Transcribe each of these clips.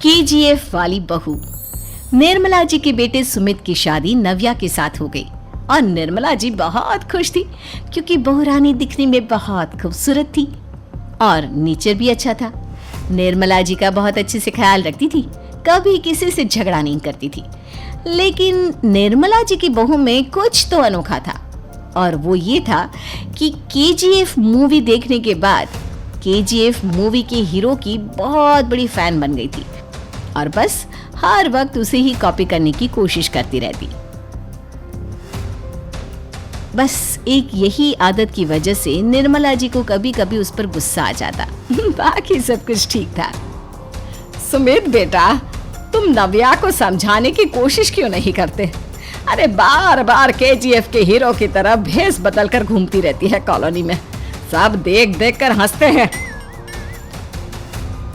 KGF वाली बहू। निर्मला जी के बेटे सुमित की शादी नव्या के साथ हो गई और निर्मला जी बहुत खुश थी क्योंकि बहू रानी दिखने में बहुत खूबसूरत थी और नेचर भी अच्छा था। निर्मला जी का बहुत अच्छे से ख्याल रखती थी, कभी किसी से झगड़ा नहीं करती थी। लेकिन निर्मला जी की बहू में कुछ तो अनोखा था और वो ये था कि केजीएफ मूवी देखने के बाद केजीएफ मूवी के हीरो की बहुत बड़ी फैन बन गई थी और बस हर वक्त उसे ही कॉपी करने की कोशिश करती रहती। बस एक यही आदत की वजह से निर्मला जी को कभी कभी उस पर गुस्सा आ जाता। बाकी सब कुछ ठीक था। सुमित बेटा, तुम नव्या को समझाने की कोशिश क्यों नहीं करते? अरे बार बार केजीएफ के हीरो की तरह भेष बदल कर घूमती रहती है कॉलोनी में, सब देख देख कर हंसते हैं।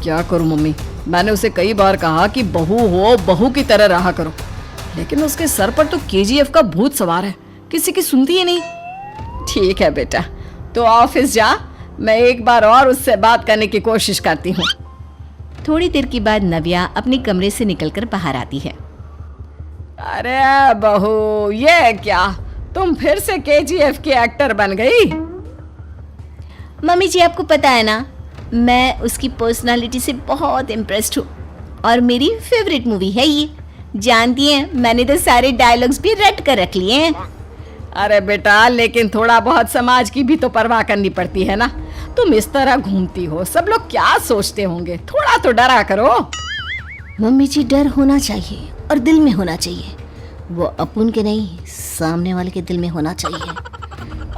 क्या करूं मम्मी, मैंने उसे कई बार कहा कि बहू हो, बहू की तरह रहा करो, लेकिन उसके सर पर तो केजीएफ का भूत सवार है, किसी की सुनती ही नहीं। ठीक है बेटा, तो ऑफिस जा, मैं एक बार और उससे बात करने की कोशिश करती हूँ। थोड़ी देर के बाद नव्या अपने कमरे से निकलकर बाहर आती है। अरे बहू, ये क्या, तुम फिर से केजीएफ की एक्टर बन गई? मम्मी जी, आपको पता है ना, मैं उसकी पर्सनालिटी से बहुत इम्प्रेस्ड हूँ और मेरी फेवरेट मूवी है ये। जानती हैं, मैंने तो सारे डायलॉग्स भी रट कर रख लिए हैं। अरे बेटा, लेकिन थोड़ा बहुत समाज की भी तो परवाह करनी पड़ती है ना। तुम इस तरह घूमती हो, सब लोग क्या सोचते होंगे, थोड़ा तो डरा करो। मम्मी जी, डर होना चाहिए और दिल में होना चाहिए, वो अपुन के नहीं, सामने वाले के दिल में होना चाहिए।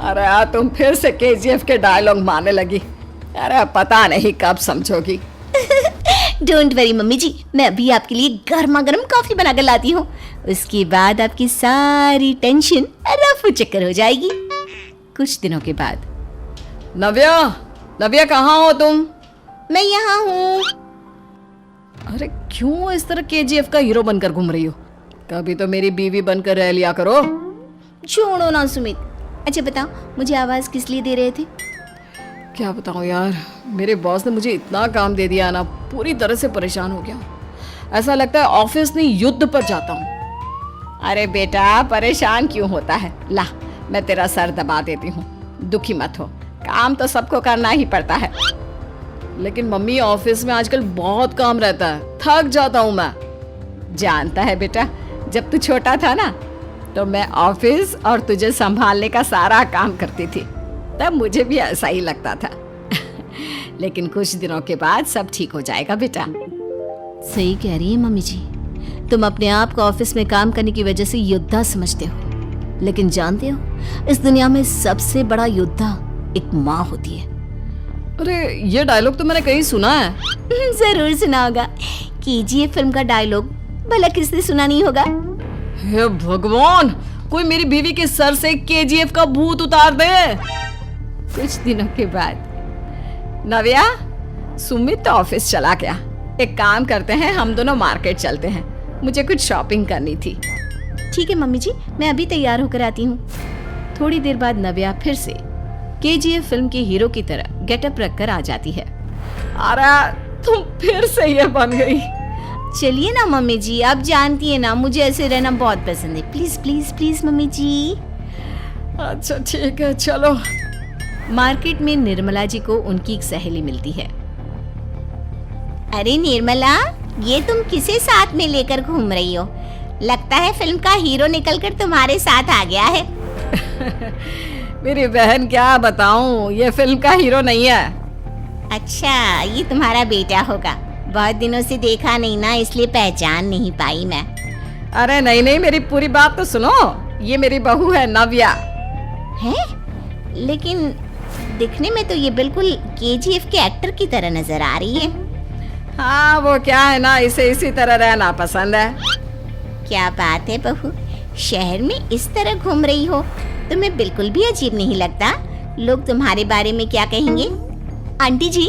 अरे तुम फिर से केजीएफ के डायलॉग मारने लगी। अरे पता नहीं कब समझोगी। डोंट वरी मम्मी जी, मैं अभी आपके लिए गर्मा गर्म कॉफी बनाकर लाती हूँ, उसके बाद आपकी सारी टेंशन रफू चक्कर हो जाएगी। कुछ दिनों के बाद। नव्या, नव्या कहाँ हो तुम? मैं यहाँ हूँ। अरे क्यों इस तरह केजीएफ का हीरो बनकर घूम रही हो? कभी तो मेरी बीवी बनकर रह लिया करो। छोड़ो ना सुमित। अच्छा बताओ, मुझे आवाज किस लिए दे रहे थे? क्या बताऊं यार, मेरे बॉस ने मुझे इतना काम दे दिया ना, पूरी तरह से परेशान हो गया। ऐसा लगता है ऑफिस नहीं, युद्ध पर जाता हूँ। अरे बेटा, परेशान क्यों होता है? ला, मैं तेरा सर दबा देती हूँ, दुखी मत हो, काम तो सबको करना ही पड़ता है। लेकिन मम्मी, ऑफिस में आजकल बहुत काम रहता है, थक जाता हूँ मैं। जानता है बेटा, जब तू छोटा था ना, तो मैं ऑफिस और तुझे संभालने का सारा काम करती थी, तब मुझे भी ऐसा ही लगता था। लेकिन कुछ दिनों के बाद सब ठीक हो जाएगा बेटा। सही कह रही है मम्मी जी, तुम अपने आप को ऑफिस में काम करने की वजह से योद्धा समझते हो, लेकिन जानते हो, इस दुनिया में सबसे बड़ा योद्धा एक माँ होती है। अरे ये डायलॉग तो मैंने कहीं सुना है। जरूर सुना होगा, केजीएफ फिल्म का डायलॉग, भला किसने सुना नहीं होगा? हे भगवान, कोई मेरी बीवी के सर से केजीएफ का भूत उतार दे। कुछ दिनों के बाद। नव्या, सुमित तो ऑफिस चला गया, एक काम करते हैं, हम दोनों मार्केट चलते हैं, मुझे कुछ शॉपिंग करनी थी। ठीक है मम्मी जी, मैं अभी तैयार होकर आती हूँ। थोड़ी देर बाद नव्या फिर से केजीएफ फिल्म के हीरो की तरह गेटअप रखकर आ जाती है। अरे तुम फिर से ये बन गई। चलिए ना मम्मी जी, आप जानती है ना, मुझे ऐसे रहना बहुत पसंद है। प्लीज प्लीज प्लीज मम्मी जी। अच्छा ठीक है, चलो। मार्केट में निर्मला जी को उनकी एक सहेली मिलती है। अरे निर्मला, ये तुम किसे साथ में लेकर घूम रही हो? लगता है फिल्म का हीरो निकलकर तुम्हारे साथ आ गया है। मेरी बहन, क्या बताऊं, ये फिल्म का हीरो नहीं है। अच्छा, ये तुम्हारा बेटा होगा, बहुत दिनों से देखा नहीं ना, इसलिए पहचान नहीं पाई मैं। अरे नहीं नहीं, मेरी पूरी बात तो सुनो, ये मेरी बहू है नव्या। है? लेकिन दिखने में तो ये बिल्कुल केजीएफ के एक्टर की तरह नजर आ रही है। हाँ, वो क्या है ना, इसे इसी तरह रहना पसंद है। क्या बात है बहू, शहर में इस तरह घूम रही हो, तुम्हें बिल्कुल भी अजीब नहीं लगता? लोग तुम्हारे बारे में क्या कहेंगे? आंटी जी,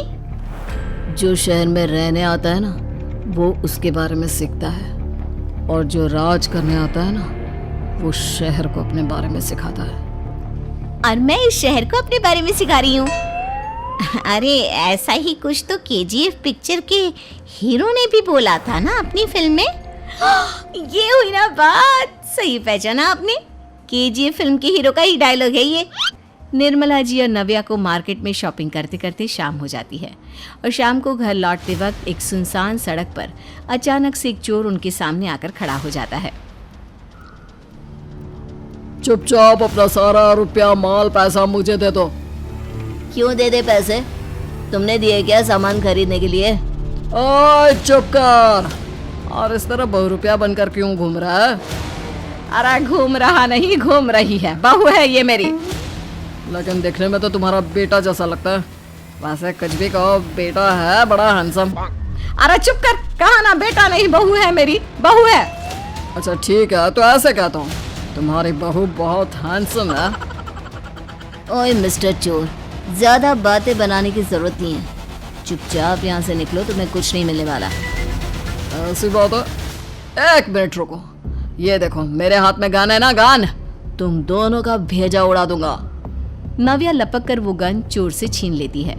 जो शहर में रहने आता है ना, वो उसके बारे में सीखता है, और जो राज करने आता है ना, वो शहर को अपने बारे में सिखाता है। और मैं इस शहर को अपने बारे में सिखा रही हूँ। अरे ऐसा ही कुछ तो केजीएफ पिक्चर के हीरो ने भी बोला था ना अपनी फिल्म में। ये हुई ना बात, सही पहचाना आपने, केजीएफ फिल्म के हीरो का ही डायलॉग है ये। निर्मला जी और नव्या को मार्केट में शॉपिंग करते करते शाम हो जाती है और शाम को घर लौटते वक्त एक सुनसान सड़क पर अचानक से एक चोर उनके सामने आकर खड़ा हो जाता है। चुपचाप अपना सारा रुपया माल पैसा मुझे दे दो। क्यों दे दे पैसे? तुमने दिए क्या सामान खरीदने के लिए? ओए चुप कर। और इस तरह बहुरुपया बनकर क्यों घूम रहा है? अरे घूम रहा नहीं, घूम रही है, बहू है ये मेरी। लेकिन देखने में तो तुम्हारा बेटा जैसा लगता है। वैसे कुछ भी कहो, बेटा है बड़ा हैंडसम। अरे चुप कर, कहा ना बेटा नहीं, बहू है मेरी, बहू है। अच्छा ठीक है, तो ऐसे कहता हूँ, तुम्हारी बहू बहुत हैंडसम है। ओए मिस्टर चोर, ज्यादा बातें बनाने की जरूरत नहीं है, चुपचाप यहाँ से निकलो, तुम्हें कुछ नहीं मिलने वाला। ऐसी बात है, एक मिनट रुको। ये देखो मेरे हाथ में गन है ना, गन, तुम दोनों का भेजा उड़ा दूंगा। नव्या लपक कर वो गन चोर से छीन लेती है।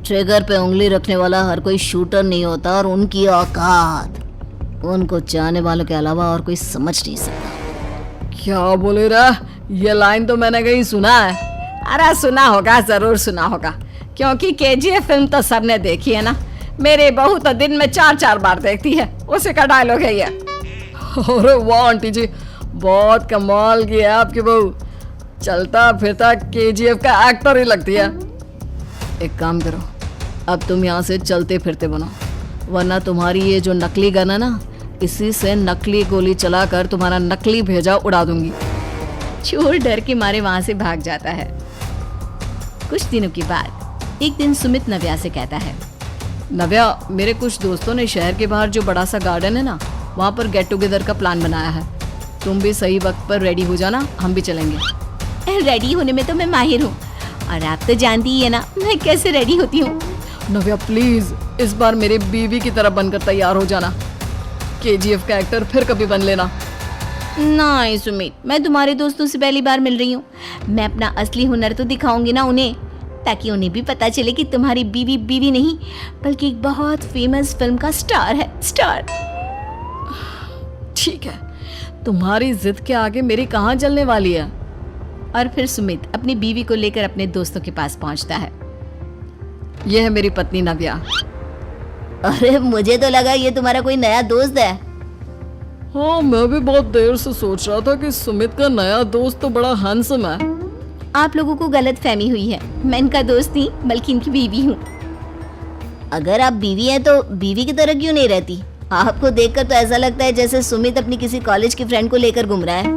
ट्रिगर पे उंगली रखने वाला हर कोई शूटर नहीं होता, और उनकी औकात उनको चाहने वालों के अलावा और कोई समझ नहीं सकता। क्या बोले रे? ये लाइन तो मैंने कहीं सुना है। अरे सुना होगा, जरूर सुना होगा, क्योंकि केजीएफ फिल्म तो सबने देखी है ना। मेरे बहू तो दिन में 4-4 बार देखती है, उसी का डायलॉग है ये। अरे वाह आंटी जी, बहुत कमाल की है आपकी बहू। चलता फिरता केजीएफ का एक्टर ही लगती है। एक काम करो, अब तुम यहाँ से चलते फिरते बनो, वरना तुम्हारी ये जो नकली गन है ना, इसी से नकली गोली चलाकर तुम्हारा नकली भेजा उड़ा दूंगी। चोर डर के मारे वहां से भाग जाता है। कुछ दिनों के बाद एक दिन सुमित नव्या से कहता है, नव्या, मेरे कुछ दोस्तों ने शहर के बाहर जो बड़ा सा गार्डन है ना, वहाँ पर गेट टुगेदर का प्लान बनाया है। तुम भी सही वक्त पर रेडी हो जाना, हम भी चलेंगे। रेडी होने में तो मैं माहिर हूँ, और आप तो जानती ही है ना मैं कैसे रेडी होती हूँ। नव्या प्लीज इस बार मेरी बीवी की तरह बनकर तैयार हो जाना। केजीएफ का एक्टर फिर कभी बन लेना। नहीं सुमित, मैं तुम्हारे दोस्तों से पहली बार मिल रही हूँ, मैं अपना असली हुनर तो दिखाऊंगी ना उन्हें, ताकि उन्हें भी पता चले कि तुम्हारी बीवी बीवी नहीं बल्कि एक बहुत फेमस फिल्म का स्टार है, स्टार। ठीक है, तुम्हारी जिद के आगे मेरी कहाँ जलने वाली है। और फिर सुमित अपनी बीवी को लेकर अपने दोस्तों के पास पहुंचता है। यह है मेरी पत्नी नव्या। अरे मुझे तो लगा ये तुम्हारा कोई नया दोस्त है। हाँ, मैं भी बहुत देर से सोच रहा था कि सुमित का नया दोस्त तो बड़ा हैंडसम है। आप लोगों को गलत फहमी हुई है, मैं इनका दोस्त नहीं बल्कि इनकी बीवी हूँ। अगर आप बीवी हैं तो बीवी की तरह क्यों नहीं रहती? आपको देखकर तो ऐसा लगता है जैसे सुमित अपनी किसी कॉलेज की फ्रेंड को लेकर घूम रहा है।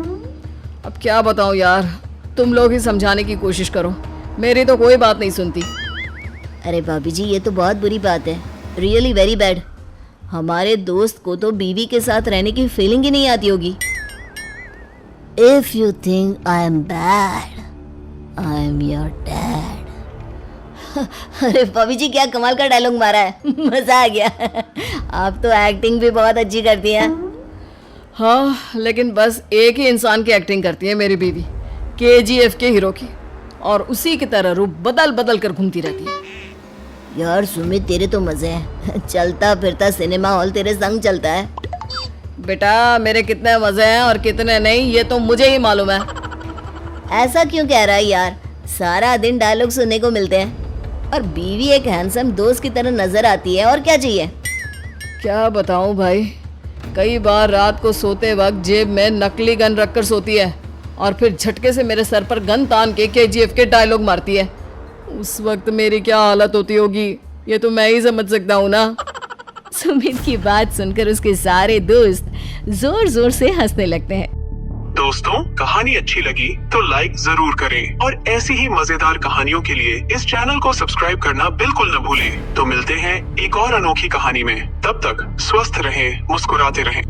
अब क्या बताऊं यार, तुम लोग ही समझाने की कोशिश करो, मेरी तो कोई बात नहीं सुनती। अरे भाभी जी, ये तो बहुत बुरी बात है, रियली वेरी बैड। हमारे दोस्त को तो बीवी के साथ रहने की फीलिंग ही नहीं आती होगी। If you think I am bad, I am your dad. अरे भाभी जी, क्या कमाल का डायलॉग मारा है, मजा आ गया। आप तो एक्टिंग भी बहुत अच्छी करती हैं। हाँ, लेकिन बस एक ही इंसान की एक्टिंग करती है मेरी बीवी, केजीएफ के हीरो की, और उसी की तरह रूप बदल बदल कर घूमती रहती है। यार सुमित, तेरे तो मजे हैं, चलता फिरता सिनेमा हॉल तेरे संग चलता है। बेटा, मेरे कितने मजे हैं और कितने नहीं ये तो मुझे ही मालूम है। ऐसा क्यों कह रहा है यार, सारा दिन डायलॉग सुनने को मिलते हैं, और बीवी एक हैंडसम दोस्त की तरह नजर आती है, और क्या चाहिए। क्या बताऊं भाई, कई बार रात को सोते वक्त जेब में नकली गन रखकर सोती है, और फिर झटके से मेरे सर पर गन तान के केजीएफ के डायलॉग मारती है। उस वक्त मेरी क्या हालत होती होगी, ये तो मैं ही समझ सकता हूँ ना। सुमित की बात सुनकर उसके सारे दोस्त जोर जोर से हंसने लगते हैं। दोस्तों, कहानी अच्छी लगी तो लाइक जरूर करें, और ऐसी ही मजेदार कहानियों के लिए इस चैनल को सब्सक्राइब करना बिल्कुल न भूलें। तो मिलते हैं एक और अनोखी कहानी में, तब तक स्वस्थ रहें, मुस्कुराते रहें।